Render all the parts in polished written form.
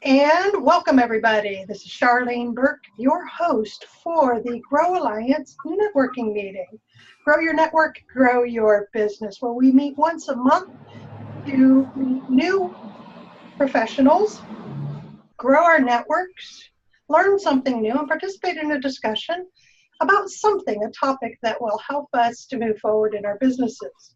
And welcome, everybody. This is Charlene Burke, your host for the Grow Alliance networking meeting. Grow your network, grow your business, where we meet once a month to meet new professionals, grow our networks, learn something new, and participate in a discussion about something, a topic that will help us to move forward in our businesses.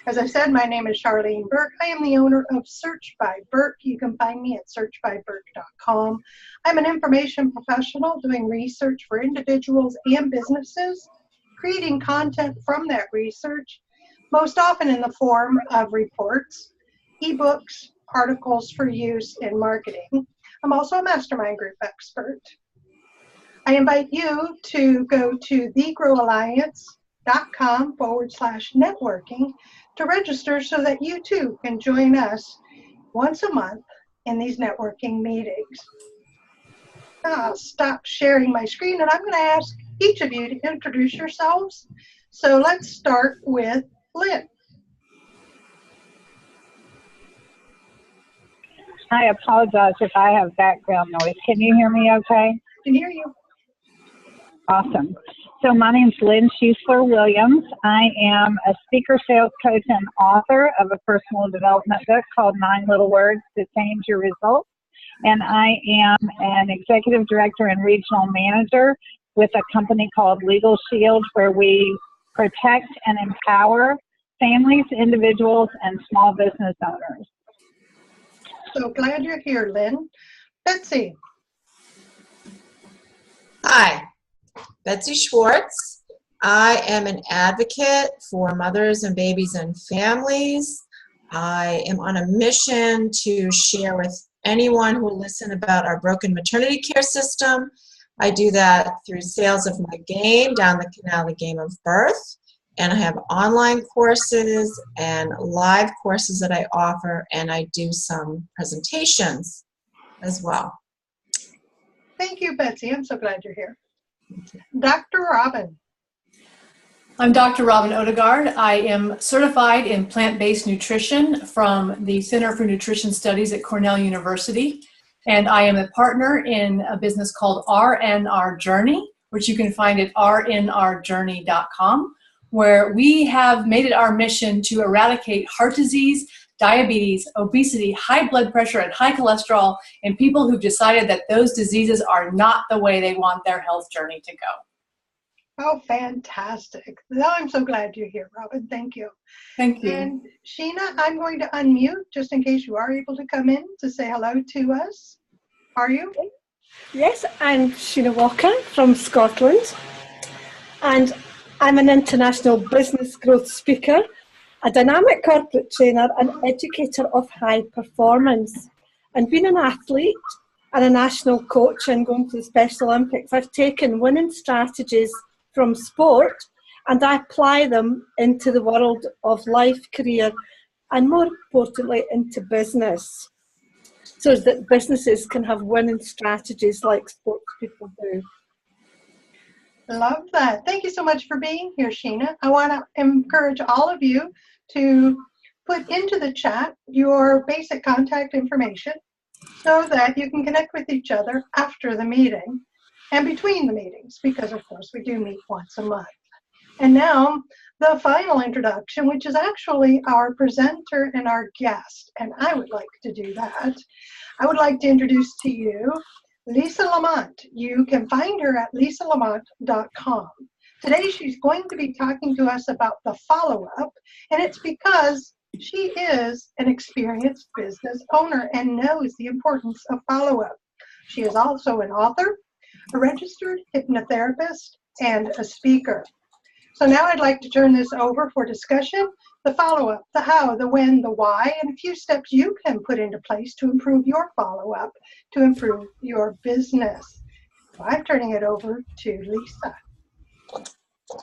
As I said, my name is Charlene Burke. I am the owner of Search by Burke. You can find me at searchbyburke.com. I'm an information professional doing research for individuals and businesses, creating content from that research, most often in the form of reports, ebooks, articles for use in marketing. I'm also a mastermind group expert. I invite you to go to thegrowalliance.com/networking to register so that you too can join us once a month in these networking meetings. Now I'll stop sharing my screen and I'm going to ask each of you to introduce yourselves. So let's start with Lynn. I apologize if I have background noise. Can you hear me okay? I can hear you. Awesome. So my name's Lynn Schussler-Williams. I am a speaker, sales coach, and author of a personal development book called 9 Little Words to Change Your Results. And I am an executive director and regional manager with a company called LegalShield, where we protect and empower families, individuals, and small business owners. So glad you're here, Lynn. Betsy. Hi, Betsy Schwartz. I am an advocate for mothers and babies and families. I am on a mission to share with anyone who will listen about our broken maternity care system. I do that through sales of my game, Down the Canal, the Game of Birth. And I have online courses and live courses that I offer, and I do some presentations as well. Thank you, Betsy. I'm so glad you're here. Dr. Robin. I'm Dr. Robin Odegaard. I am certified in plant-based nutrition from the Center for Nutrition Studies at Cornell University. And I am a partner in a business called RNR Journey, which you can find at rnrjourney.com, where we have made it our mission to eradicate heart disease, diabetes, obesity, high blood pressure, and high cholesterol in people who've decided that those diseases are not the way they want their health journey to go. Oh, fantastic. Now I'm so glad you're here, Robin. Thank you. Thank you. And Sheena, I'm going to unmute just in case you are able to come in to say hello to us. Are you? Yes, I'm Sheena Walker from Scotland, and I'm an international business growth speaker, a dynamic corporate trainer, and educator of high performance. And being an athlete and a national coach and going to the Special Olympics, I've taken winning strategies from sport and I apply them into the world of life, career, and more importantly, into business, so that businesses can have winning strategies like sports people do. Love that. Thank you so much for being here, Sheena. I want to encourage all of you to put into the chat your basic contact information so that you can connect with each other after the meeting and between the meetings, because of course we do meet once a month. And now the final introduction, which is actually our presenter and our guest, and I would like to do that. I would like to introduce to you Lisa Lamont. You can find her at lisalamont.com. Today she's going to be talking to us about the follow-up, and it's because she is an experienced business owner and knows the importance of follow-up. She is also an author, a registered hypnotherapist, and a speaker. So now I'd like to turn this over for discussion, the follow-up, the how, the when, the why, and a few steps you can put into place to improve your follow-up, to improve your business. So I'm turning it over to Lisa.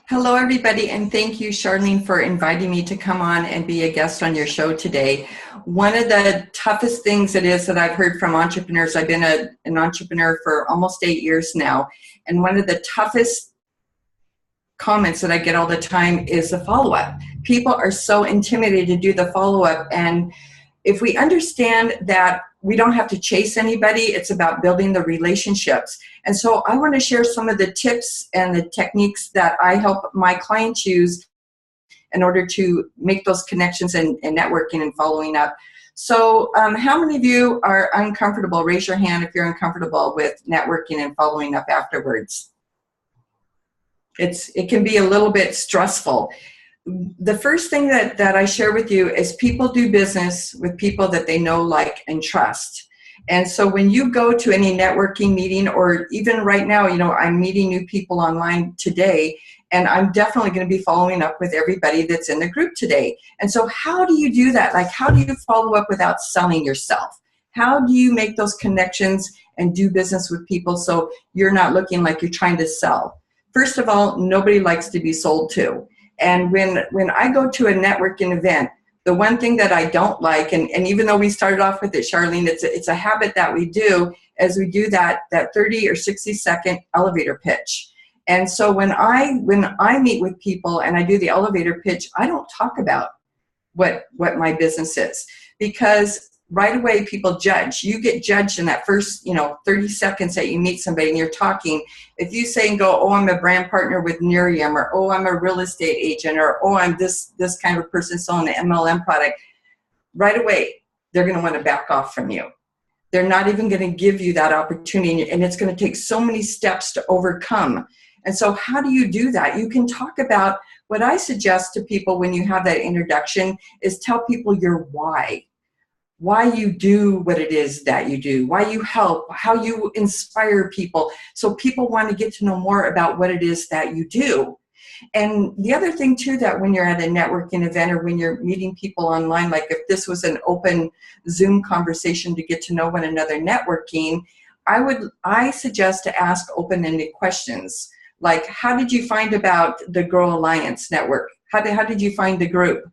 Hello, everybody, and thank you, Charlene, for inviting me to come on and be a guest on your show today. One of the toughest things it is that I've heard from entrepreneurs, I've been an entrepreneur for almost 8 years now, and one of the toughest comments that I get all the time is the follow-up. People are so intimidated to do the follow-up, and if we understand that we don't have to chase anybody, it's about building the relationships. And so I want to share some of the tips and the techniques that I help my clients use in order to make those connections and networking and following up. So how many of you are uncomfortable? Raise your hand if you're uncomfortable with networking and following up afterwards. It can be a little bit stressful. The first thing that I share with you is people do business with people that they know, like, and trust. And so when you go to any networking meeting, or even right now, you know, I'm meeting new people online today, and I'm definitely going to be following up with everybody that's in the group today. And so how do you do that? Like, how do you follow up without selling yourself? How do you make those connections and do business with people so you're not looking like you're trying to sell? First of all, nobody likes to be sold to. And when I go to a networking event, the one thing that I don't like, and even though we started off with it, Charlene, it's a habit that we do, as we do that 30 or 60-second elevator pitch. And so when I meet with people and I do the elevator pitch, I don't talk about what my business is, because right away people judge. You get judged in that first 30 seconds that you meet somebody and you're talking. If you say and go, oh, I'm a brand partner with Miriam, or oh, I'm a real estate agent, or oh, I'm this kind of a person selling an MLM product, right away they're going to want to back off from you. They're not even going to give you that opportunity, and it's going to take so many steps to overcome. And so how do you do that? You can talk about, what I suggest to people when you have that introduction is tell people your why you do what it is that you do, why you help, how you inspire people, so people want to get to know more about what it is that you do. And the other thing too, that when you're at a networking event or when you're meeting people online, like if this was an open Zoom conversation to get to know one another networking, I suggest to ask open-ended questions. Like, how did you find about the Girl Alliance network? How did you find the group?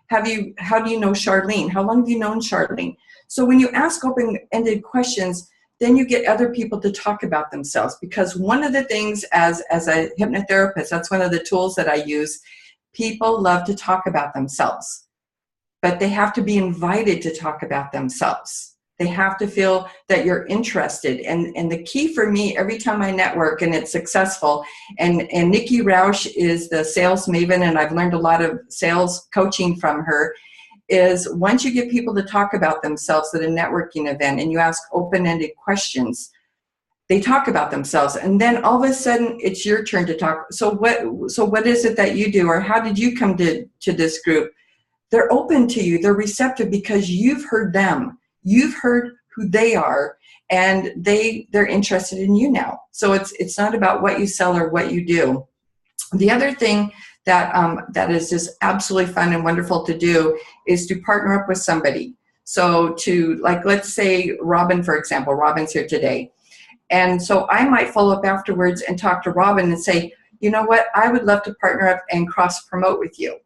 How do you know Charlene? How long have you known Charlene? So when you ask open-ended questions, then you get other people to talk about themselves. Because one of the things as a hypnotherapist, that's one of the tools that I use, people love to talk about themselves. But they have to be invited to talk about themselves. They have to feel that you're interested. And the key for me, every time I network and it's successful, and Nikki Rausch is the sales maven, and I've learned a lot of sales coaching from her, is once you get people to talk about themselves at a networking event and you ask open-ended questions, they talk about themselves. And then all of a sudden it's your turn to talk. So what is it that you do, or how did you come to this group? They're open to you. They're receptive because you've heard them. You've heard who they are, and they're interested in you now. So it's not about what you sell or what you do. The other thing that is just absolutely fun and wonderful to do is to partner up with somebody. So let's say Robin, for example. Robin's here today. And so I might follow up afterwards and talk to Robin and say, you know what, I would love to partner up and cross-promote with you.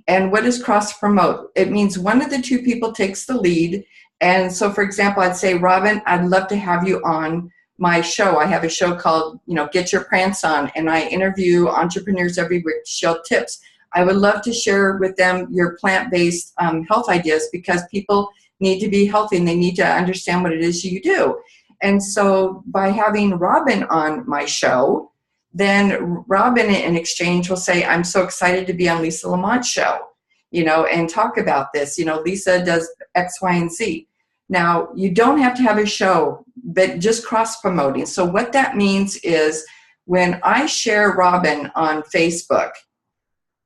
And what is cross-promote? It means one of the two people takes the lead. And so, for example, I'd say, Robin, I'd love to have you on my show. I have a show called, Get Your Prance On, and I interview entrepreneurs every week to share tips. I would love to share with them your plant-based health ideas, because people need to be healthy and they need to understand what it is you do. And so by having Robin on my show, then Robin in exchange will say, I'm so excited to be on Lisa Lamont's show, and talk about this. Lisa does X, Y, and Z. Now, you don't have to have a show, but just cross-promoting. So what that means is when I share Robin on Facebook,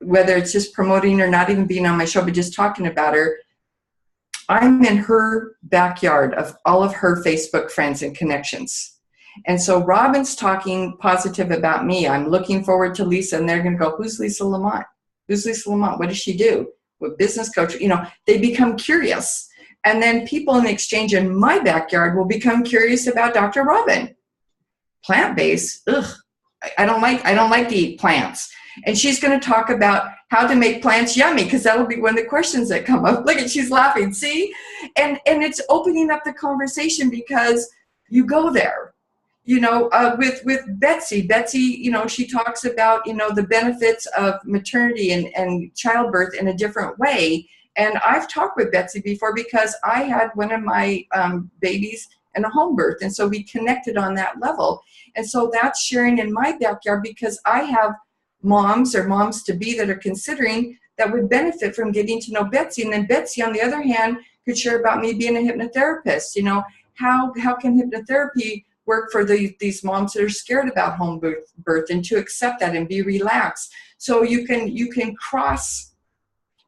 whether it's just promoting or not even being on my show, but just talking about her, I'm in her backyard of all of her Facebook friends and connections. And so Robin's talking positive about me. I'm looking forward to Lisa, and they're going to go, who's Lisa Lamont? Who's Lisa Lamont? What does she do? What business coach? They become curious. And then people in exchange in my backyard will become curious about Dr. Robin. Plant-based, I don't like to eat plants. And she's going to talk about how to make plants yummy, because that'll be one of the questions that come up. Look, she's laughing, see? And it's opening up the conversation because you go there. With Betsy, she talks about, the benefits of maternity and childbirth in a different way. And I've talked with Betsy before because I had one of my babies in a home birth, and so we connected on that level. And so that's sharing in my backyard because I have moms or moms-to-be that are considering that would benefit from getting to know Betsy. And then Betsy, on the other hand, could share about me being a hypnotherapist. You know, how can hypnotherapy work for these moms that are scared about home birth and to accept that and be relaxed. So you can cross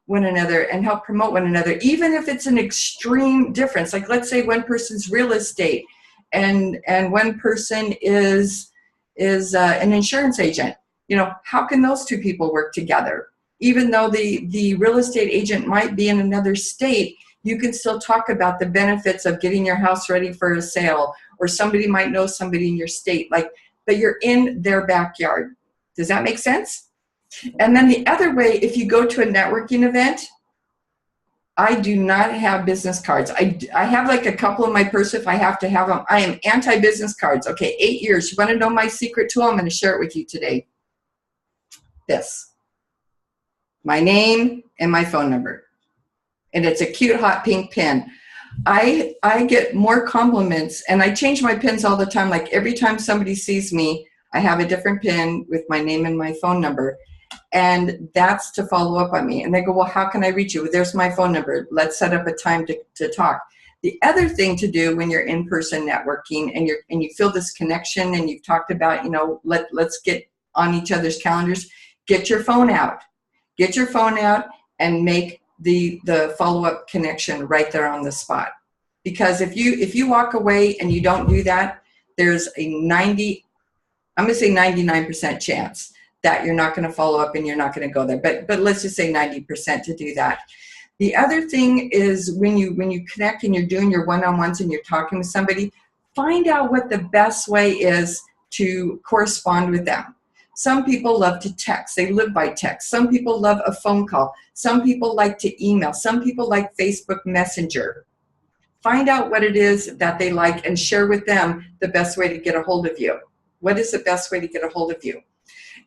one another and help promote one another, even if it's an extreme difference. Like, let's say one person's real estate and one person is an insurance agent. You know, how can those two people work together? Even though the real estate agent might be in another state, you can still talk about the benefits of getting your house ready for a sale, or somebody might know somebody in your state, like, but you're in their backyard. Does that make sense? And then the other way, if you go to a networking event, I do not have business cards. I have like a couple in my purse if I have to have them. I am anti-business cards. Okay, 8 years. You want to know my secret tool? I'm going to share it with you today. This. My name and my phone number. And it's a cute hot pink pen. I get more compliments, and I change my pins all the time. Like every time somebody sees me, I have a different pin with my name and my phone number. And that's to follow up on me. And they go, well, how can I reach you? Well, there's my phone number. Let's set up a time to talk. The other thing to do when you're in-person networking and you feel this connection and you've talked about, you know, let's get on each other's calendars, get your phone out. Get your phone out and make the follow-up connection right there on the spot. Because if you walk away and you don't do that, there's a 99% chance that you're not going to follow up and you're not going to go there. But let's just say 90% to do that. The other thing is when you connect and you're doing your one-on-ones and you're talking with somebody, find out what the best way is to correspond with them. Some people love to text. They live by text. Some people love a phone call. Some people like to email. Some people like Facebook Messenger. Find out what it is that they like and share with them the best way to get a hold of you. What is the best way to get a hold of you?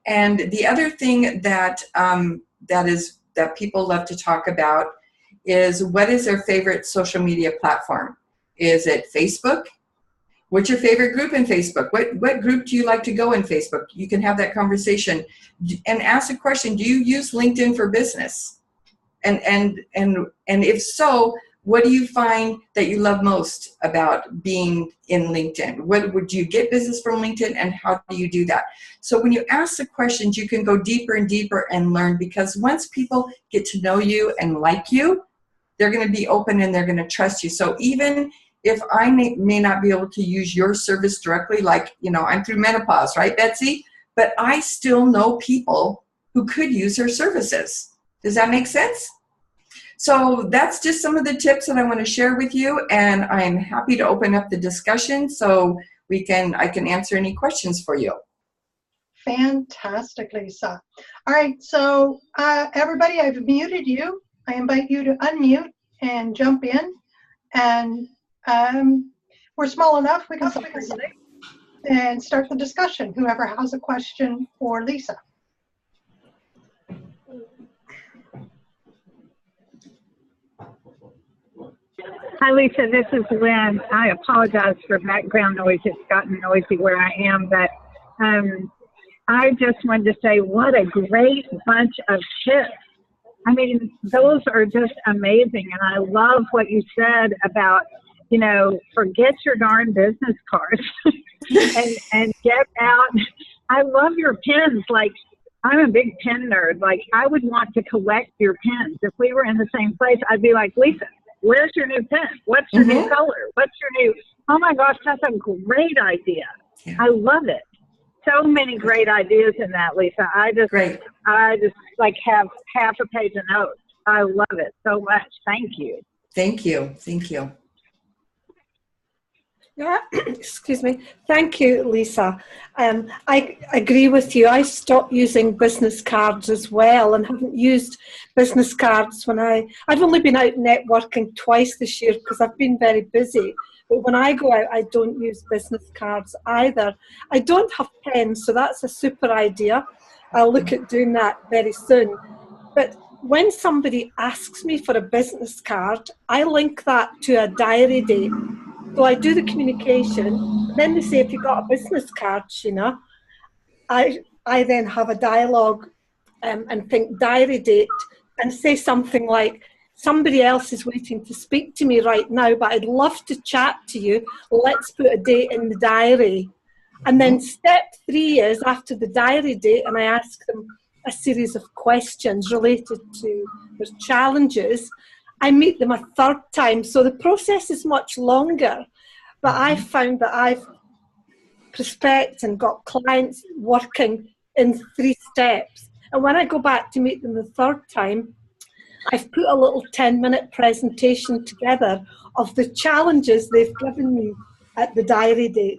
And the other thing that people love to talk about is, what is their favorite social media platform? Is it Facebook? What's your favorite group in Facebook? What group do you like to go in Facebook? You can have that conversation and ask a question. Do you use LinkedIn for business? And if so, what do you find that you love most about being in LinkedIn? Would you get business from LinkedIn, and how do you do that? So when you ask the questions, you can go deeper and deeper and learn, because once people get to know you and like you, they're going to be open and they're going to trust you. So even if I may not be able to use your service directly, like, you know, I'm through menopause, right, Betsy? But I still know people who could use her services. Does that make sense? So that's just some of the tips that I want to share with you, and I'm happy to open up the discussion so I can answer any questions for you. Fantastic, Lisa. All right, so everybody, I've muted you. I invite you to unmute and jump in. And we're small enough, we can and start the discussion. Whoever has a question for Lisa. Hi, Lisa. This is Lynn. I apologize for background noise. It's gotten noisy where I am, but I just wanted to say what a great bunch of tips. I mean, those are just amazing, and I love what you said about, you know, forget your darn business cards and get out. I love your pens. Like, I'm a big pen nerd. Like, I would want to collect your pens. If we were in the same place, I'd be like, Lisa, where's your new pen? What's your new color? What's your new, oh my gosh, that's a great idea. Yeah. I love it. So many great ideas in that, Lisa. I just like have half a page of notes. I love it so much. Thank you. Thank you. Thank you. Yeah, excuse me. Thank you, Lisa. I agree with you. I stopped using business cards as well, and haven't used business cards when I've only been out networking twice this year because I've been very busy. But when I go out, I don't use business cards either. I don't have pens, so that's a super idea. I'll look at doing that very soon. But when somebody asks me for a business card, I link that to a diary date. So I do the communication, then they say, if you got a business card, Sheena, I then have a dialogue and think diary date and say something like, somebody else is waiting to speak to me right now, but I'd love to chat to you. Let's put a date in the diary. And then step 3 is after the diary date, and I ask them a series of questions related to their challenges. I meet them a third time. So the process is much longer, but I've found that I've prospect and got clients working in 3 steps. And when I go back to meet them the third time, I've put a little 10-minute presentation together of the challenges they've given me at the diary date.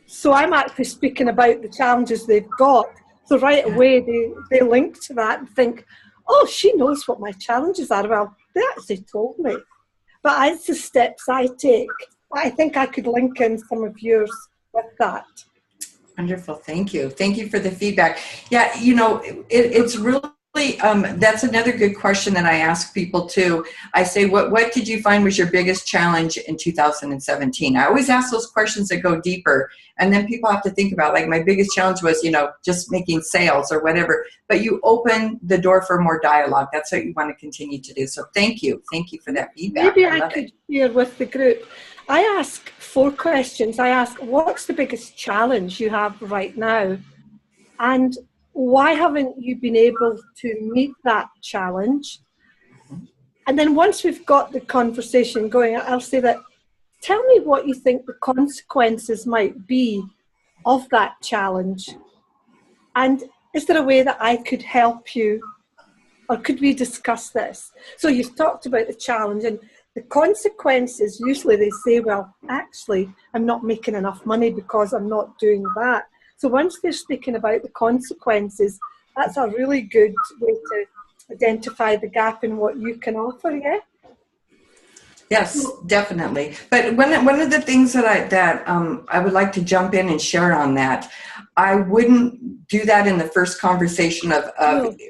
So I'm actually speaking about the challenges they've got. So right away they link to that and think, oh, she knows what my challenges are. Well, they actually told me. But it's the steps I take. I think I could link in some of yours with that. Wonderful. Thank you. Thank you for the feedback. Yeah, you know, it's really, that's another good question that I ask people too. I say, what did you find was your biggest challenge in 2017? I always ask those questions that go deeper, and then people have to think about, like, my biggest challenge was, you know, just making sales or whatever, but you open the door for more dialogue. That's what you want to continue to do. So thank you. Thank you for that feedback. Maybe I could share with the group. I ask 4 questions. I ask, what's the biggest challenge you have right now? And why haven't you been able to meet that challenge? And then once we've got the conversation going, I'll say that, tell me what you think the consequences might be of that challenge. And is there a way that I could help you? Or could we discuss this? So you've talked about the challenge, and the consequences, usually they say, well, actually, I'm not making enough money because I'm not doing that. So once they're speaking about the consequences, that's a really good way to identify the gap in what you can offer, yeah? Yes, definitely. But one of the things that I would like to jump in and share on that, I wouldn't do that in the first conversation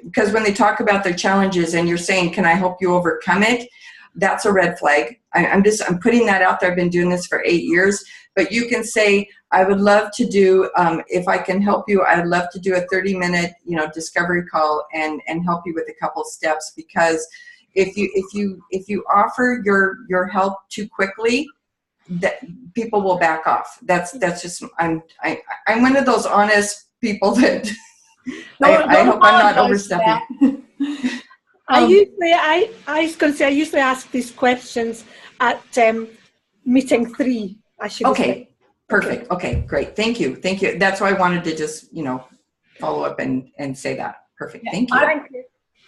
because when they talk about their challenges and you're saying, can I help you overcome it? That's a red flag. I'm putting that out there. I've been doing this for 8 years, but you can say, I would love to do, if I can help you, I'd love to do a 30-minute, discovery call and help you with a couple steps, because if you offer your help too quickly, that people will back off. That's just, I'm one of those honest people that I hope I'm not overstepping. I was going to say, I usually ask these questions at meeting 3, I should say. Perfect. Okay, great. Thank you. Thank you. That's why I wanted to just, follow up and say that. Perfect. Thank you.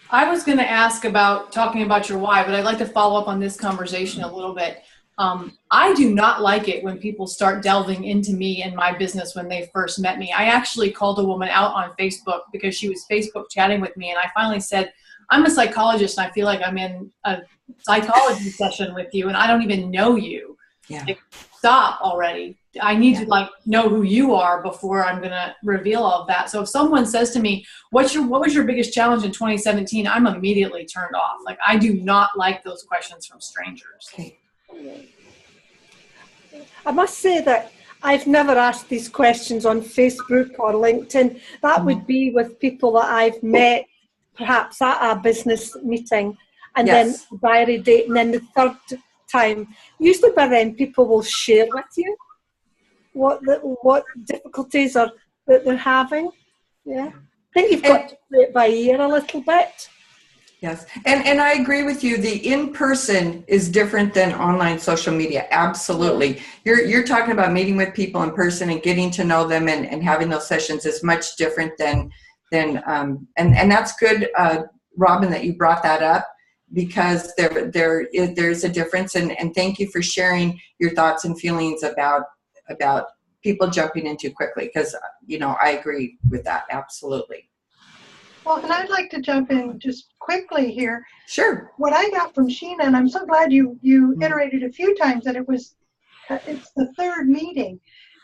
I was going to ask about talking about your why, but I'd like to follow up on this conversation a little bit. I do not like it when people start delving into me and my business when they first met me. I actually called a woman out on Facebook because she was Facebook chatting with me, and I finally said, I'm a psychologist and I feel like I'm in a psychology session with you and I don't even know you. Yeah. Like, stop already. I need to know who you are before I'm going to reveal all of that. So if someone says to me, what was your biggest challenge in 2017? I'm immediately turned off. Like, I do not like those questions from strangers. Okay. I must say that I've never asked these questions on Facebook or LinkedIn. That would be with people that I've met perhaps at a business meeting, and then diary date, and then the third time, usually by then people will share with you what difficulties that they're having. Yeah, I think you've got to play it by ear a little bit. Yes, and I agree with you. The in-person is different than online social media. Absolutely. You're talking about meeting with people in person and getting to know them and having those sessions is much different than and that's good, Robin, that you brought that up, because there's a difference, and thank you for sharing your thoughts and feelings about people jumping in too quickly, because I agree with that, absolutely. Well, and I'd like to jump in just quickly here. Sure. What I got from Sheena, and I'm so glad you iterated a few times that it's the third meeting.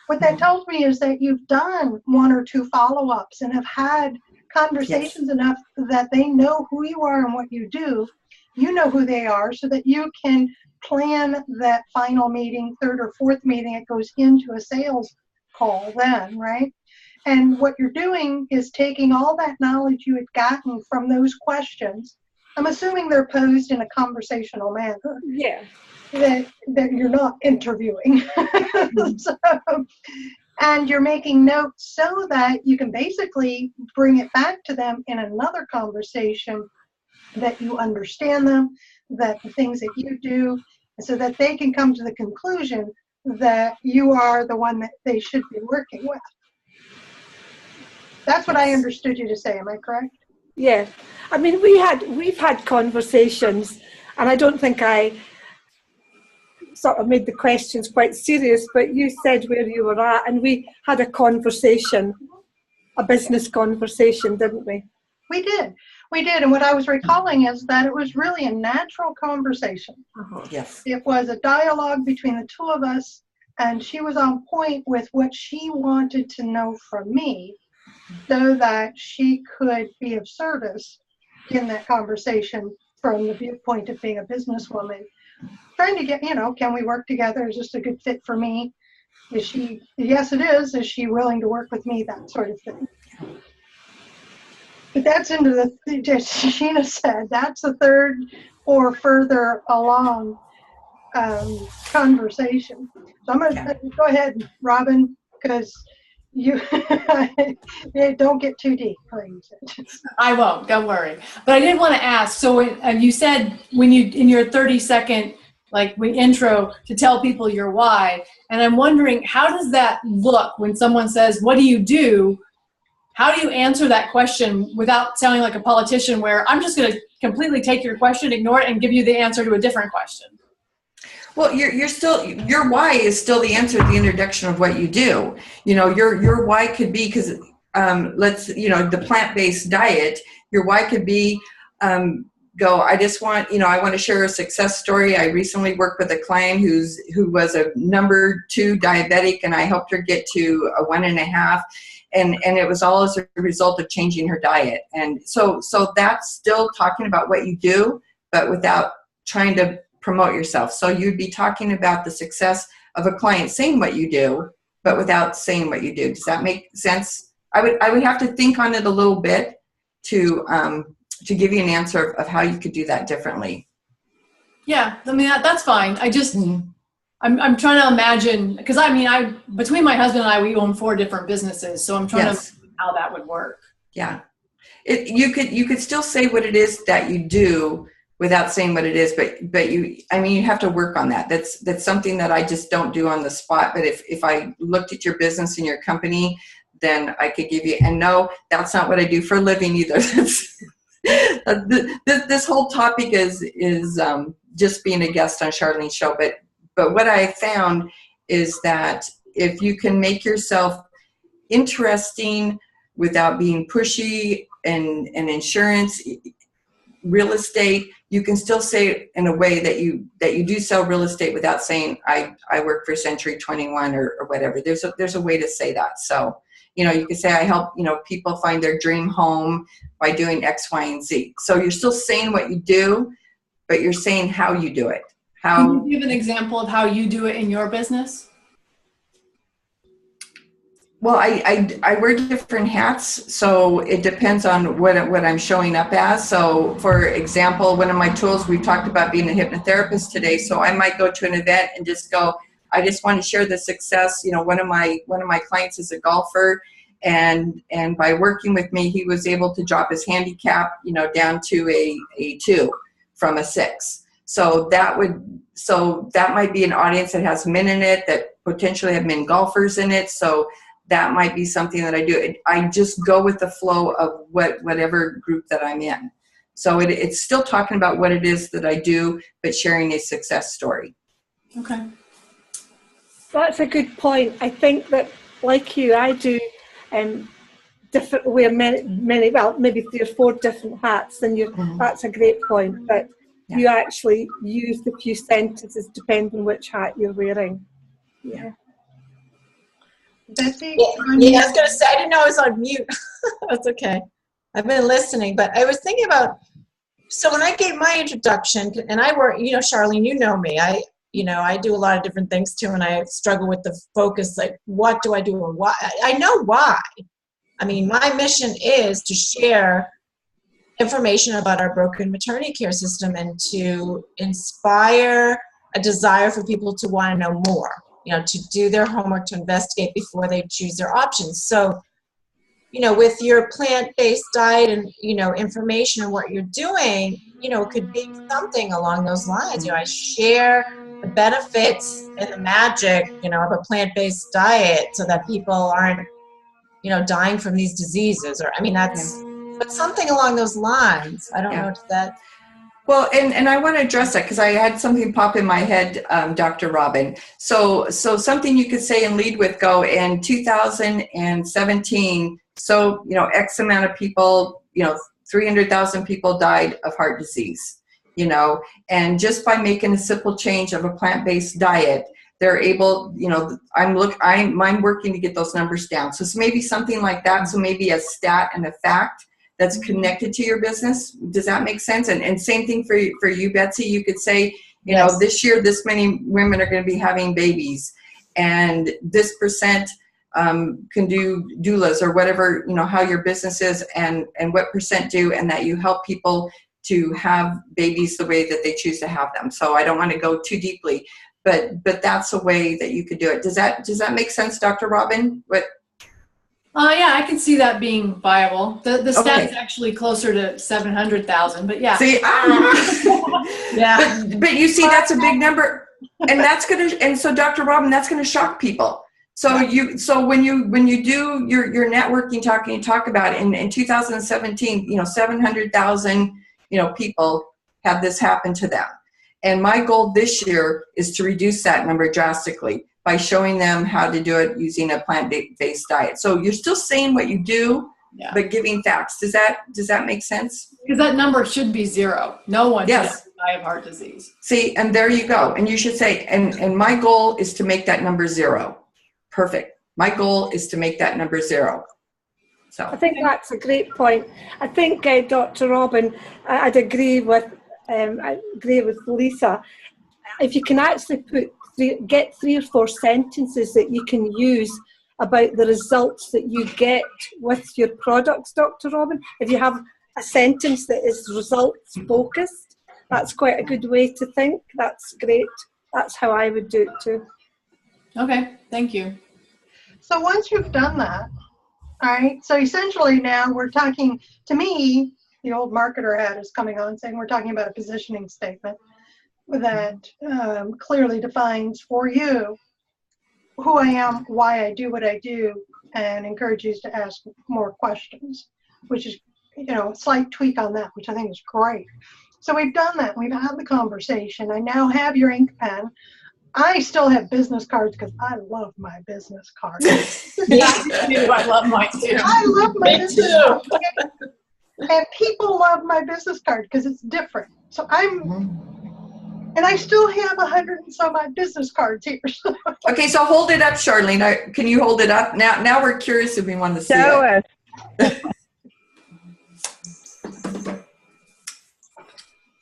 What that tells me is that you've done 1 or 2 follow-ups and have had conversations enough that they know who you are and what you do. You know who they are, so that you can plan that final meeting, third or fourth meeting. It goes into a sales call then, right? And what you're doing is taking all that knowledge you had gotten from those questions. I'm assuming they're posed in a conversational manner. Yeah. That you're not interviewing. So, and you're making notes so that you can basically bring it back to them in another conversation, that you understand them, that the things that you do, so that they can come to the conclusion that you are the one that they should be working with. That's what I understood you to say. Am I correct? Yeah. I mean, we've had conversations, and I don't think I sort of made the questions quite serious, but you said where you were at, and we had a conversation, a business conversation, didn't we? We did. And what I was recalling is that it was really a natural conversation. Yes. It was a dialogue between the two of us, and she was on point with what she wanted to know from me, so that she could be of service in that conversation from the viewpoint of being a businesswoman. Trying to get, can we work together? Is this a good fit for me? Is she, yes it is. Is she willing to work with me? That sort of thing. But that's into the, as Sheena said, that's the third or further along conversation. So I'm going to go ahead, Robin, because you don't get too deep, please. I won't, don't worry. But I did want to ask, so when you said when you, in your 30-second intro, to tell people your why, and I'm wondering, how does that look when someone says, what do you do? How do you answer that question without sounding like a politician, where I'm just going to completely take your question, ignore it, and give you the answer to a different question? Well, your why is still the answer to the introduction of what you do. Your why could be, because the plant-based diet, your why could be, I just want, I want to share a success story. I recently worked with a client who was a number 2 diabetic, and I helped her get to a 1.5. And it was all as a result of changing her diet. And so that's still talking about what you do, but without trying to promote yourself. So you'd be talking about the success of a client saying what you do, but without saying what you do. Does that make sense? I would have to think on it a little bit to give you an answer of how you could do that differently. Yeah, I mean, that's fine. I just, I'm trying to imagine, because between my husband and I, we own 4 different businesses, so I'm trying to imagine how that would work. Yeah, you could still say what it is that you do without saying what it is, but you have to work on that. That's something that I just don't do on the spot. But if I looked at your business and your company, then I could give you. And no, that's not what I do for a living either. This whole topic is just being a guest on Charlene's show, but what I found is that if you can make yourself interesting without being pushy, and insurance, real estate, you can still say it in a way that you do sell real estate without saying I work for Century 21 or whatever. There's a way to say that. So you can say I help people find their dream home by doing X, Y, and Z. So you're still saying what you do, but you're saying how you do it. Can you give an example of how you do it in your business? Well, I wear different hats, so it depends on what I'm showing up as. So, for example, one of my tools, we've talked about being a hypnotherapist today, so I might go to an event and just go, I just want to share the success. One of my clients is a golfer, and by working with me, he was able to drop his handicap, down to a 2 from a 6. So that might be an audience that has men in it, that potentially have men golfers in it. So that might be something that I do. I just go with the flow of whatever group that I'm in. So it's still talking about what it is that I do, but sharing a success story. Okay. That's a good point. I think that, like you, I do wear many, well, maybe 3 or 4 different hats, and that's a great point. But you actually use the few sentences depending on which hat you're wearing. Yeah. Betsy? Yeah, I was going to say, I didn't know I was on mute. That's okay. I've been listening, but I was thinking about, so when I gave my introduction, and I work, Charlene, you know me, I do a lot of different things too, and I struggle with the focus, like, what do I do and why? I know why. I mean, my mission is to share information about our broken maternity care system and to inspire a desire for people to want to know more, to do their homework, to investigate before they choose their options. So, with your plant-based diet and, information and what you're doing, it could be something along those lines. I share the benefits and the magic, of a plant-based diet so that people aren't, dying from these diseases, or, but something along those lines. I don't know if that. Well, and I want to address that because I had something pop in my head, Dr. Robin. So something you could say and lead with, go in 2017. So, X amount of people, 300,000 people died of heart disease, and just by making a simple change of a plant-based diet, they're able, I'm working to get those numbers down. So it's maybe something like that. So maybe a stat and a fact that's connected to your business. Does that make sense? And same thing for you, Betsy. You could say, this year, this many women are going to be having babies, and this percent can do doulas or whatever, how your business is, and what percent do, and that you help people to have babies the way that they choose to have them. So I don't want to go too deeply, but that's a way that you could do it. Does that make sense, Dr. Robin? Yeah, I can see that being viable. The stat is actually closer to 700,000, but yeah. See, yeah. But you see, that's a big number, and so Dr. Robin, that's gonna shock people. So when you do your networking talk, and you talk about it, in 2017, 700,000 people had this happen to them, and my goal this year is to reduce that number drastically by showing them how to do it using a plant-based diet. So you're still saying what you do, but giving facts. Does that make sense? Because that number should be 0. No one should die of heart disease. See, and there you go. And you should say, and my goal is to make that number 0. Perfect. My goal is to make that number 0. So I think that's a great point. I think, Dr. Robin, I'd agree with Lisa. If you can actually get 3 or 4 sentences that you can use about the results that you get with your products, Dr. Robin, if you have a sentence that is results focused, that's quite a good way to think. That's great. That's how I would do it too. Okay, thank you. So once you've done that, all right, so essentially now we're talking, to me, the old marketer hat is coming on saying we're talking about a positioning statement that clearly defines for you who I am, why I do what I do, and encourages you to ask more questions, which is, a slight tweak on that, which I think is great. So we've done that. We've had the conversation. I now have your ink pen. I still have business cards because I love my business cards. I love mine too. I love my business card. And people love my business card because it's different. So and I still have 100 and some odd business cards here. Okay, so hold it up, Charlene. Can you hold it up? Now we're curious if we want to see Show it. us.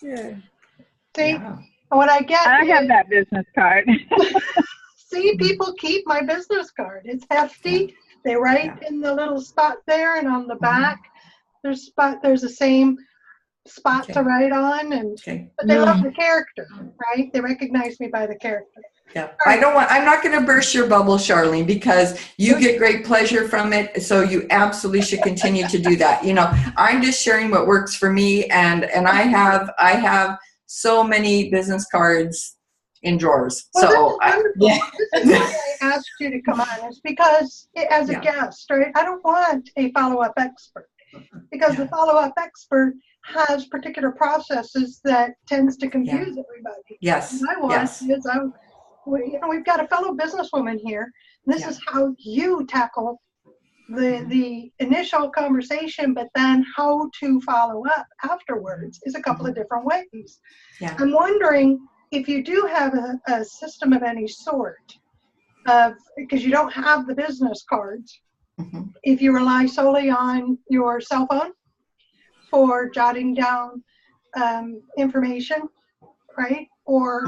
Yeah. See, when I get I have that business card. see, people keep my business card. It's hefty. They write in the little spot there, and on the back, there's the same spot to write on, and but they love the character, right? They recognize me by the character. Yeah, I'm not going to burst your bubble, Charlene, because you get great pleasure from it. So you absolutely should continue to do that. I'm just sharing what works for me, and I have so many business cards in drawers. Well, this is why I asked you to come on. It's because as a guest, right? I don't want a follow-up expert because the follow-up expert has particular processes that tends to confuse everybody. Yes. And I want is we've got a fellow businesswoman here. And this is how you tackle the initial conversation, but then how to follow up afterwards is a couple of different ways. Yeah. I'm wondering if you do have a system of any sort, because you don't have the business cards, if you rely solely on your cell phone. for jotting down information, right? Or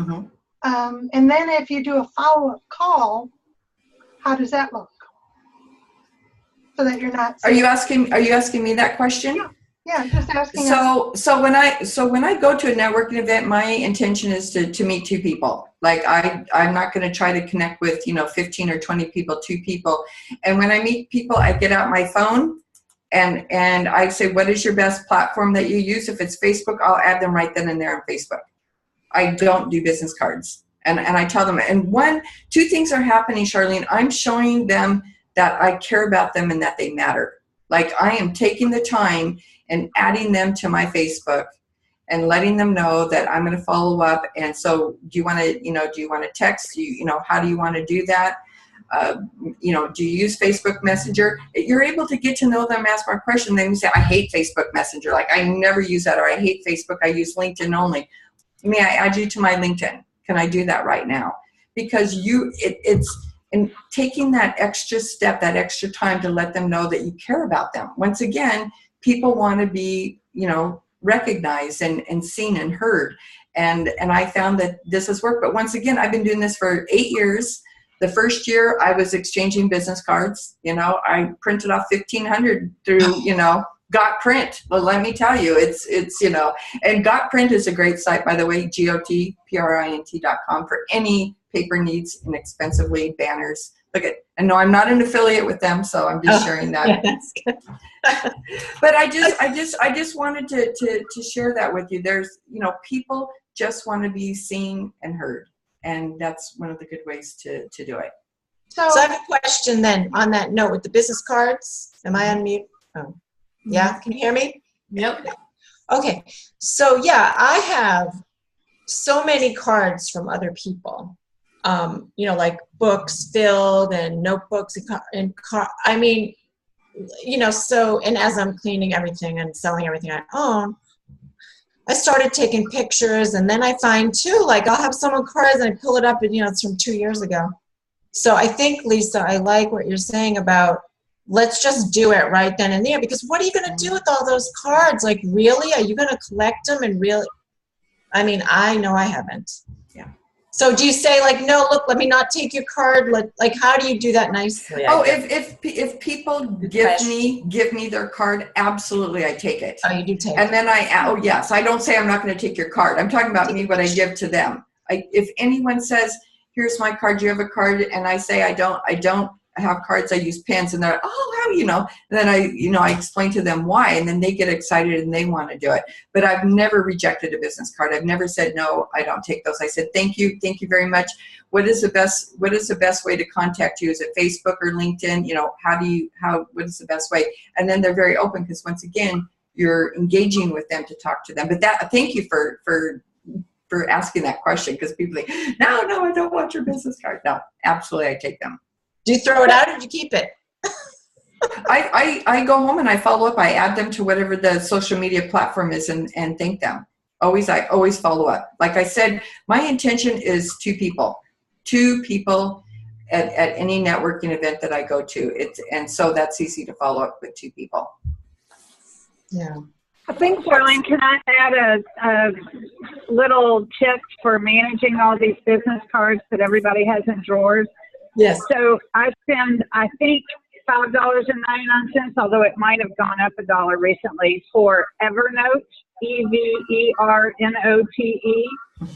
and then if you do a follow-up call, how does that look? So that you're not. Are you asking me that question? Yeah, just asking. So when I go to a networking event, my intention is to meet two people. Like I'm not going to try to connect with 15 or 20 people, two people. And when I meet people, I get out my phone and I say, what is your best platform that you use? If it's Facebook, I'll add them right then and there on Facebook. I don't do business cards. And I tell them, and two things are happening, Charlene. I'm showing them that I care about them and that they matter. Like I am taking the time and adding them to my Facebook and letting them know that I'm going to follow up. And so do you want to text? How do you want to do that? Do you use Facebook Messenger? You're able to get to know them, ask more questions. Then you say, I hate Facebook Messenger. Like I never use that, or I hate Facebook. I use LinkedIn only. May I add you to my LinkedIn? Can I do that right now? Because it's in taking that extra step, that extra time to let them know that you care about them. Once again, people want to be, recognized and seen and heard. And I found that this has worked. But once again, I've been doing this for 8 years. The first year I was exchanging business cards. I printed off 1,500 through, Got Print. Well, let me tell you, it's and Got Print is a great site, by the way, GOTPRINT.com for any paper needs inexpensively, banners. And no, I'm not an affiliate with them, so I'm just sharing that. Yeah, that's good. But I just wanted to share that with you. There's, people just want to be seen and heard, and that's one of the good ways to do it. So I have a question then on that note with the business cards. Am I on mute? Oh, yeah. Can you hear me? Yep. Okay. So yeah, I have so many cards from other people. Like books filled and notebooks and so, and as I'm cleaning everything and selling everything I own, I started taking pictures, and then I find too, like I'll have someone cards and I pull it up and it's from 2 years ago. So I think, Lisa, I like what you're saying about let's just do it right then and there, because what are you going to do with all those cards? Like, really? Are you going to collect them and really? I mean, I know I haven't. Yeah. So do you say like, no, look, let me not take your card? Like, how do you do that nicely? Oh, if people give me their card, absolutely, I take it. Oh, you do take it. And then yes, I don't say I'm not going to take your card. I'm talking about me, what I give to them. If anyone says, here's my card, do you have a card? And I say, I don't have cards, I use pens, and they're like, oh, how and then I explain to them why, and then they get excited and they want to do it. But I've never rejected a business card. I've never said, no, I don't take those. I said, thank you very much. What is the best way to contact you? Is it Facebook or LinkedIn? What is the best way? And then they're very open, because once again, you're engaging with them to talk to them. But thank you for asking that question, because people think, no, I don't want your business card. No, absolutely, I take them. Do you throw it out or do you keep it? I go home and I follow up. I add them to whatever the social media platform is and thank them. I always follow up. Like I said, my intention is two people at any networking event that I go to. And so that's easy to follow up with two people. Yeah. I think, Charlene, can I add a little tip for managing all these business cards that everybody has in drawers? Yes. So I spend, I think, $5.99, although it might have gone up $1 recently, for Evernote, Evernote.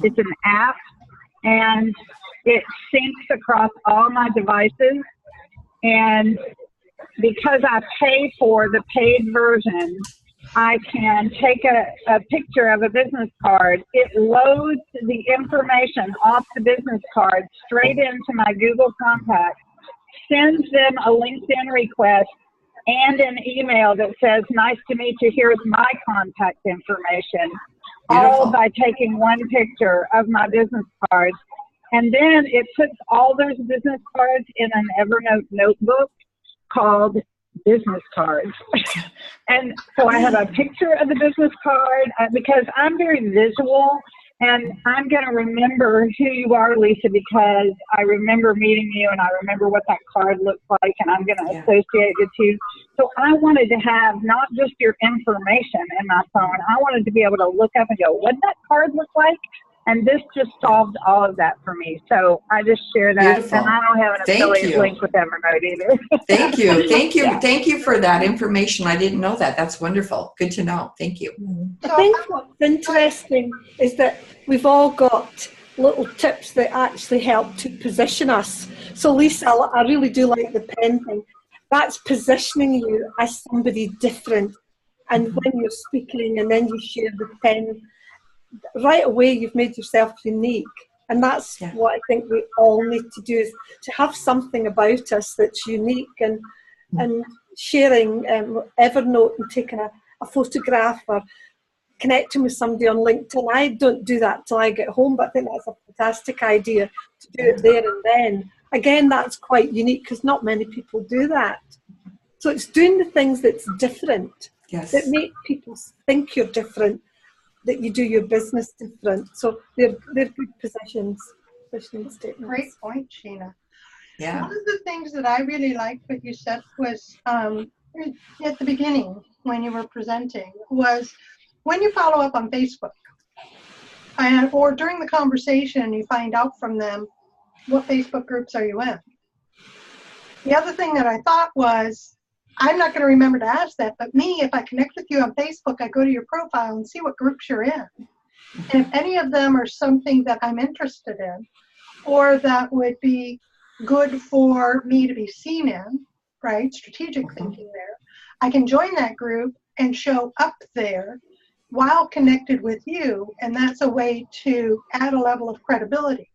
It's an app, and it syncs across all my devices. And because I pay for the paid version, I can take a picture of a business card. It loads the information off the business card straight into my Google Contacts, sends them a LinkedIn request and an email that says, nice to meet you, here's my contact information, all by taking one picture of my business cards. And then it puts all those business cards in an Evernote notebook called business cards. And so I have a picture of the business card because I'm very visual, And I'm going to remember who you are, Lisa, because I remember meeting you and I remember what that card looked like, and I'm going to associate it to you. So I wanted to have not just your information in my phone. I wanted to be able to look up and go, what did that card look like? And this just solved all of that for me. So I just share that. Beautiful. And I don't have an affiliate link with Evernote either. Thank you. Thank you. Thank you for that information. I didn't know that. That's wonderful. Good to know. Thank you. I think what's interesting is that we've all got little tips that actually help to position us. So Lisa, I really do like the pen thing. That's positioning you as somebody different. And when you're speaking and then you share the pen, right away you've made yourself unique. And that's what I think we all need to do, is to have something about us that's unique, and sharing Evernote and taking a photograph or connecting with somebody on LinkedIn. I don't do that till I get home, but I think that's a fantastic idea to do it there and then. Again, that's quite unique because not many people do that. So it's doing the things that's different, that make people think you're different, that you do your business different. So they're good positioning statements. Great point, Sheena. Yeah. One of the things that I really liked what you said was at the beginning when you were presenting was when you follow up on Facebook or during the conversation you find out from them what Facebook groups are you in. The other thing that I thought was, I'm not going to remember to ask that, but me, if I connect with you on Facebook, I go to your profile and see what groups you're in. And if any of them are something that I'm interested in or that would be good for me to be seen in, right, strategic thinking there, I can join that group and show up there while connected with you, and that's a way to add a level of credibility.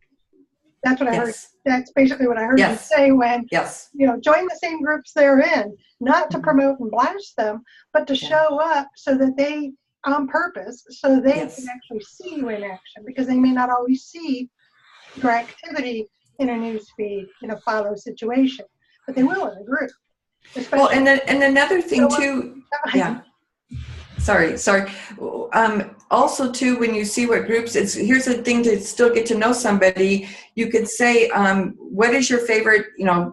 That's what I heard. That's basically what I heard you say when, join the same groups they're in, not to promote and blast them, but to show up so that they, on purpose, so they can actually see you in action, because they may not always see your activity in a news feed, in a follow situation, but they will in a group. Well, and another thing too, Sorry. Also, too, when you see what groups, here's the thing to still get to know somebody. You could say, what is your favorite,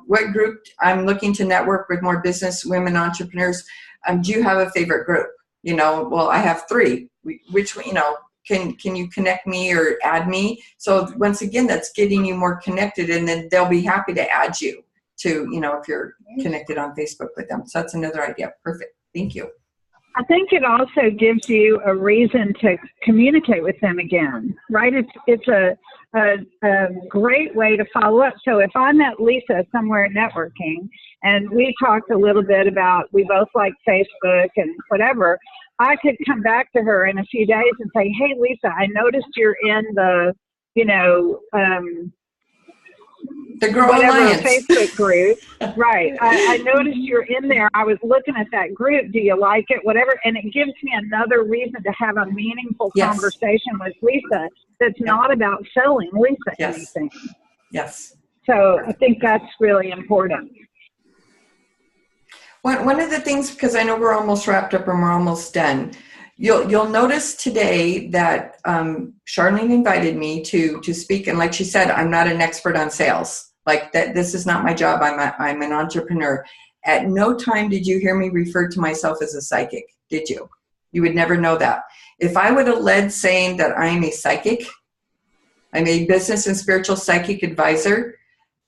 what group? I'm looking to network with more business women entrepreneurs. Do you have a favorite group? Well, I have 3. Which, can you connect me or add me? So once again, that's getting you more connected, and then they'll be happy to add you to, if you're connected on Facebook with them. So that's another idea. Perfect. Thank you. I think it also gives you a reason to communicate with them again, right? It's a great way to follow up. So if I met Lisa somewhere networking and we talked a little bit about, we both like Facebook and whatever, I could come back to her in a few days and say, hey, Lisa, I noticed you're in the, the Girl Alliance Facebook group. Right. I noticed you're in there. I was looking at that group. Do you like it? Whatever. And it gives me another reason to have a meaningful conversation with Lisa that's not about selling Lisa anything. Yes. So I think that's really important. One of the things, because I know we're almost wrapped up and we're almost done, you'll notice today that Charlene invited me to speak, and like she said, I'm not an expert on sales. Like that, this is not my job. I'm an entrepreneur. At no time did you hear me refer to myself as a psychic, did you? You would never know that. If I would have led saying that I'm a psychic, I'm a business and spiritual psychic advisor,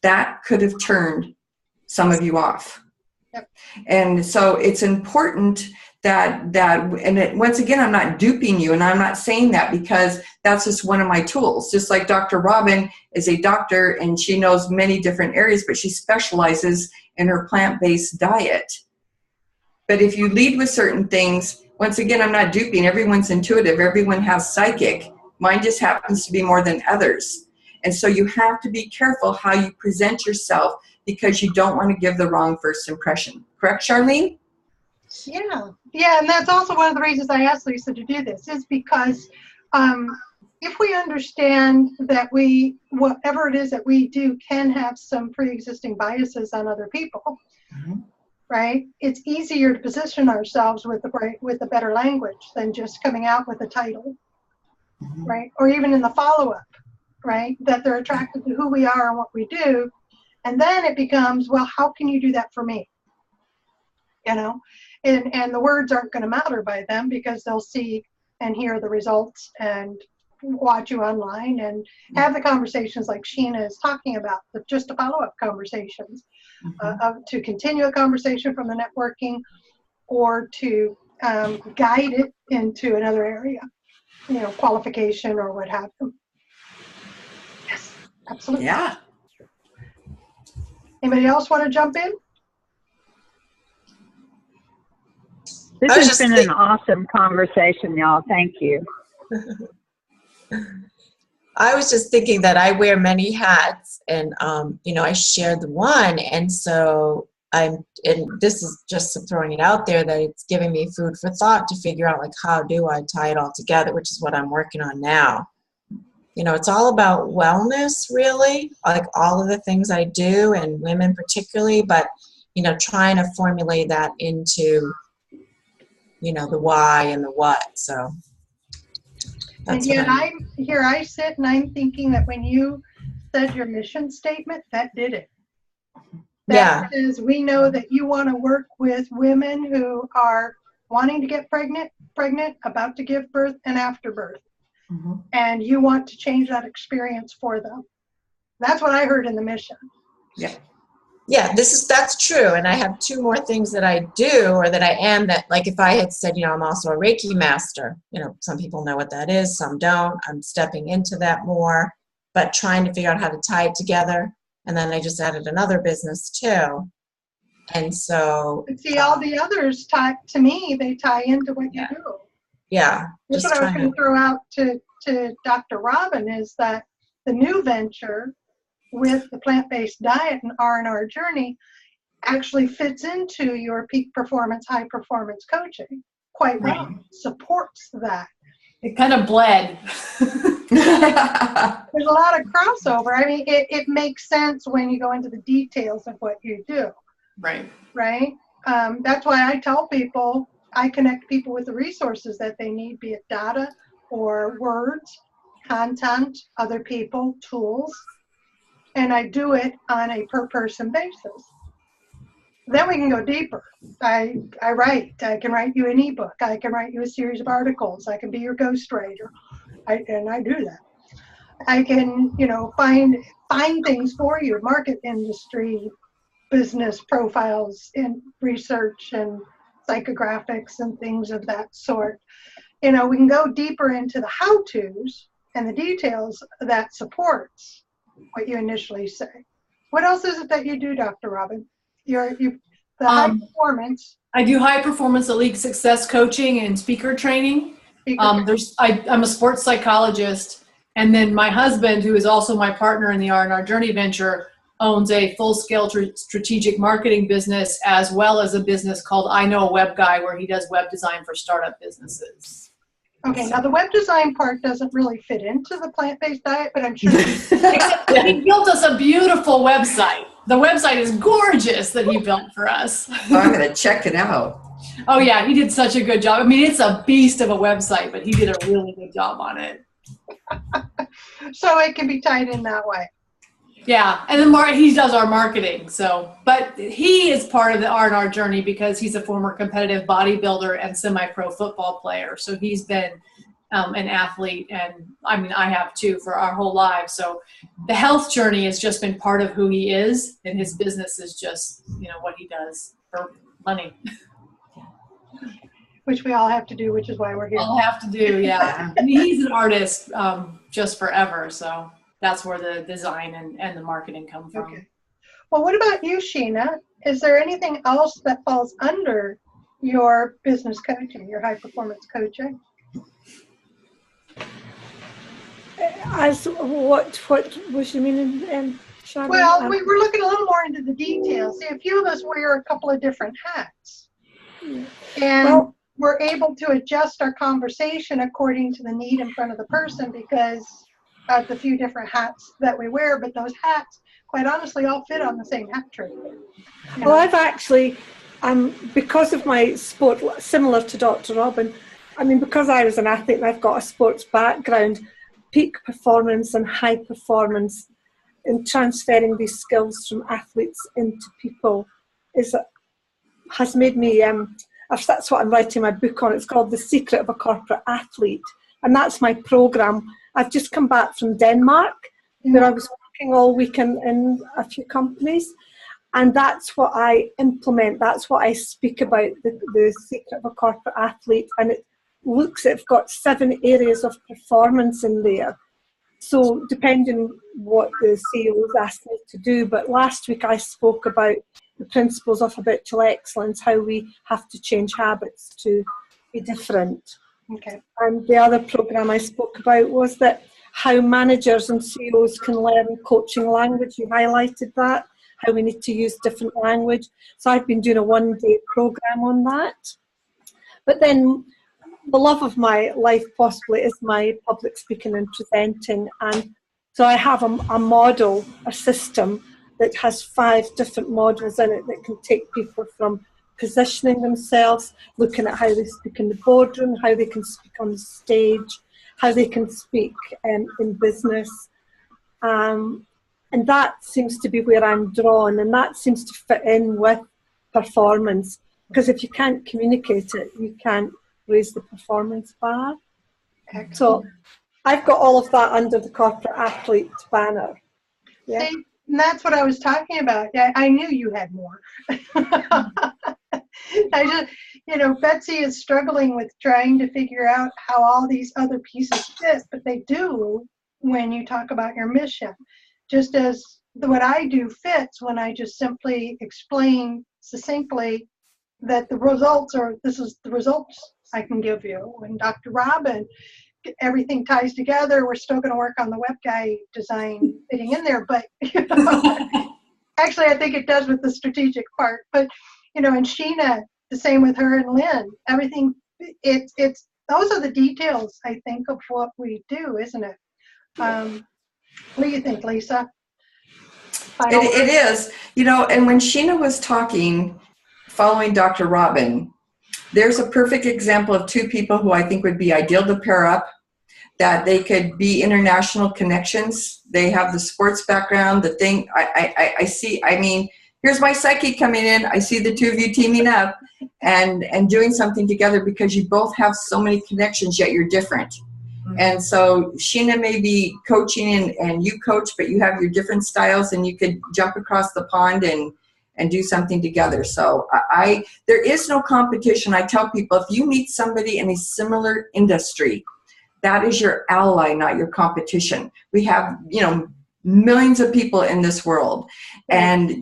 that could have turned some of you off. Yep. And so it's important once again, I'm not duping you, and I'm not saying that because that's just one of my tools. Just like Dr. Robin is a doctor and she knows many different areas, but she specializes in her plant-based diet. But if you lead with certain things, once again, I'm not duping. Everyone's intuitive. Everyone has psychic. Mine just happens to be more than others. And so you have to be careful how you present yourself because you don't want to give the wrong first impression. Correct, Charlene? Yeah, and that's also one of the reasons I asked Lisa to do this, is because if we understand that whatever it is that we do can have some pre-existing biases on other people, right? It's easier to position ourselves with a better language than just coming out with a title, right? Or even in the follow-up, right? That they're attracted to who we are and what we do. And then it becomes, well, how can you do that for me? You know, and the words aren't going to matter by them because they'll see and hear the results and watch you online and have the conversations like Sheena is talking about, just the follow-up conversations, to continue a conversation from the networking or to guide it into another area, you know, qualification or what have you. Yes, absolutely. Yeah. Anybody else want to jump in? This has been an awesome conversation, y'all. Thank you. I was just thinking that I wear many hats, and you know, I share the one, and so and this is just throwing it out there that it's giving me food for thought to figure out, like, how do I tie it all together, which is what I'm working on now. You know, it's all about wellness, really, like all of the things I do, and women particularly, but, you know, trying to formulate that into, you know, the why and the what. So that's and yet I sit and I'm thinking that when you said your mission statement, that did it. That is, we know that you want to work with women who are wanting to get pregnant, about to give birth, and after birth. And you want to change that experience for them. That's what I heard in the mission. Yeah. Yeah, that's true. And I have two more things that I do, or that I am, that, like, if I had said, you know, I'm also a Reiki master, you know, some people know what that is, some don't. I'm stepping into that more, but trying to figure out how to tie it together. And then I just added another business too. And so. But see, all the others tie, to me, they tie into what you do. Yeah. That's what I was going to throw out to Dr. Robin, is that the new venture with the plant-based diet and R&R journey actually fits into your peak performance, high performance coaching quite well. Supports that. It kind of bled. There's a lot of crossover. I mean, it makes sense when you go into the details of what you do. Right. That's why I tell people, I connect people with the resources that they need, be it data or words, content, other people, tools. And I do it on a per person basis. Then we can go deeper. I write. I can write you an ebook. I can write you a series of articles. I can be your ghostwriter. And I do that. I can, you know, find things for you, market industry, business profiles, and research and psychographics and things of that sort. You know, we can go deeper into the how-tos and the details that supports what you initially say. What else is it that you do, Dr. Robin? The high performance. I do high performance elite success coaching and speaker training. I'm a sports psychologist, and then my husband, who is also my partner in the R&R Journey venture, owns a full-scale strategic marketing business, as well as a business called I Know a Web Guy, where he does web design for startup businesses. Okay, now the web design part doesn't really fit into the plant-based diet, but I'm sure he built us a beautiful website. The website is gorgeous that he built for us. Oh, I'm going to check it out. Oh yeah, he did such a good job. I mean, it's a beast of a website, but he did a really good job on it. So it can be tied in that way. Yeah, and then he does our marketing. So, but he is part of the R&R journey because he's a former competitive bodybuilder and semi-pro football player. So he's been an athlete, and I mean, I have too, for our whole lives. So the health journey has just been part of who he is, and his business is just, you know, what he does for money. Which we all have to do, which is why we're here. All have to do, yeah. I mean, he's an artist just forever, so that's where the design and the marketing come from. Okay. Well, what about you, Sheena? Is there anything else that falls under your business coaching, your high performance coaching? As what was you meaning, Shannon? Well, we were looking a little more into the details. See, a few of us wear a couple of different hats. And we're able to adjust our conversation according to the need in front of the person because of the few different hats that we wear, but those hats, quite honestly, all fit on the same hat trick. Well, I've actually, because of my sport, similar to Dr. Robin, I mean, because I was an athlete and I've got a sports background, peak performance and high performance in transferring these skills from athletes into people has made me, that's what I'm writing my book on. It's called The Secret of a Corporate Athlete. And that's my program. I've just come back from Denmark, where I was working all week in a few companies. And that's what I implement. That's what I speak about, the secret of a corporate athlete. And it's got 7 areas of performance in there. So depending what the CEOs asked me to do, but last week I spoke about the principles of habitual excellence, how we have to change habits to be different. Okay. And the other program I spoke about was that how managers and CEOs can learn coaching language. You highlighted that, how we need to use different language. So I've been doing a 1-day program on that. But then the love of my life possibly is my public speaking and presenting. And so I have a model, a system that has 5 different modules in it that can take people from positioning themselves, looking at how they speak in the boardroom, how they can speak on the stage, how they can speak in business. And that seems to be where I'm drawn, and that seems to fit in with performance. Because if you can't communicate it, you can't raise the performance bar. Excellent. So I've got all of that under the corporate athlete banner. Yeah. See, and that's what I was talking about. I knew you had more. Betsy is struggling with trying to figure out how all these other pieces fit, but they do when you talk about your mission. Just as what I do fits when I just simply explain succinctly that the results this is the results I can give you. When Dr. Robin, everything ties together. We're still going to work on the web guy design fitting in there, but actually I think it does with the strategic part. But and Sheena, the same with her and Lynn. Everything, it's those are the details, I think, of what we do, isn't it? What do you think, Lisa? It is, and when Sheena was talking, following Dr. Robin, there's a perfect example of 2 people who I think would be ideal to pair up, that they could be international connections. They have the sports background, the thing. I see, here's my psyche coming in. I see the 2 of you teaming up and doing something together, because you both have so many connections, yet you're different. And so Sheena may be coaching and you coach, but you have your different styles, and you could jump across the pond and do something together. So there is no competition. I tell people, if you meet somebody in a similar industry, that is your ally, not your competition. We have, millions of people in this world, and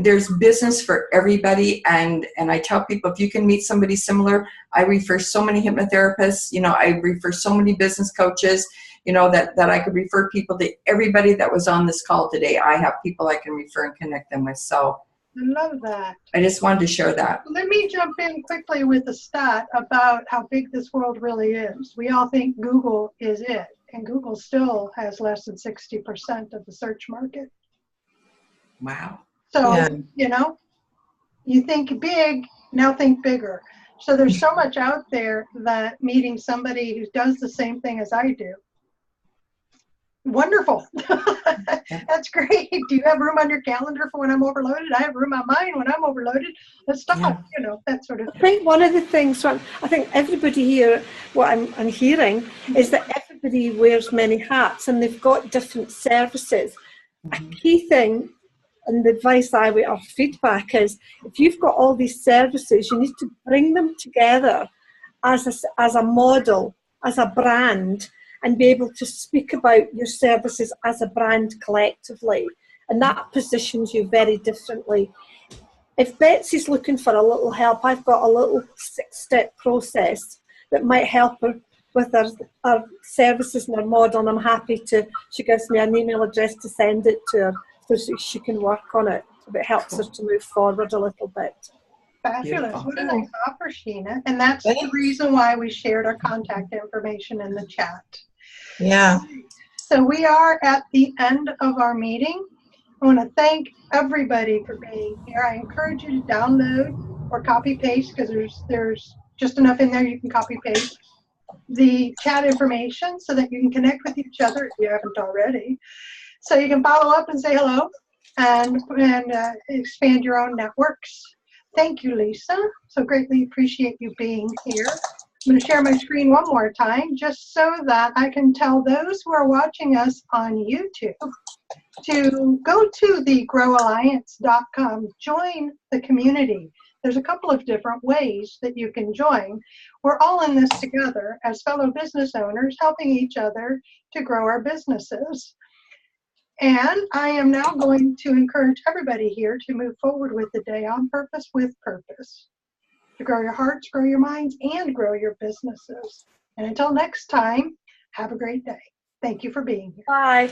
there's business for everybody. And I tell people, if you can meet somebody similar, I refer so many hypnotherapists, I refer so many business coaches, that I could refer people to. Everybody that was on this call today, I have people I can refer and connect them with. So I love that. I just wanted to share that. Let me jump in quickly with a stat about how big this world really is. We all think Google is it, and Google still has less than 60% of the search market. Wow. So, you think big, now think bigger. So there's so much out there that meeting somebody who does the same thing as I do, wonderful. That's great. Do you have room on your calendar for when I'm overloaded? I have room on mine when I'm overloaded. Let's talk, that sort of thing. I think one of the things, I think everybody here, what I'm hearing is that everybody wears many hats and they've got different services. A key thing, and the advice or feedback is, if you've got all these services, you need to bring them together as a model, as a brand, and be able to speak about your services as a brand collectively. And that positions you very differently. If Betsy's looking for a little help, I've got a little 6-step process that might help her with our services and our model. And I'm happy she gives me an email address to send it to her so she can work on it if it helps her to move forward a little bit. Fabulous. Beautiful. What a nice offer, Sheena. And that's the reason why we shared our contact information in the chat. Yeah. So we are at the end of our meeting. I want to thank everybody for being here. I encourage you to download or copy paste, because there's just enough in there you can copy paste. the chat information so that you can connect with each other if you haven't already. So you can follow up and say hello and expand your own networks. Thank you, Lisa. So greatly appreciate you being here. I'm going to share my screen one more time just so that I can tell those who are watching us on YouTube to go to the growalliance.com, join the community. There's a couple of different ways that you can join. We're all in this together as fellow business owners, helping each other to grow our businesses. And I am now going to encourage everybody here to move forward with the day on purpose with purpose. To grow your hearts, grow your minds, and grow your businesses. And until next time, have a great day. Thank you for being here. Bye.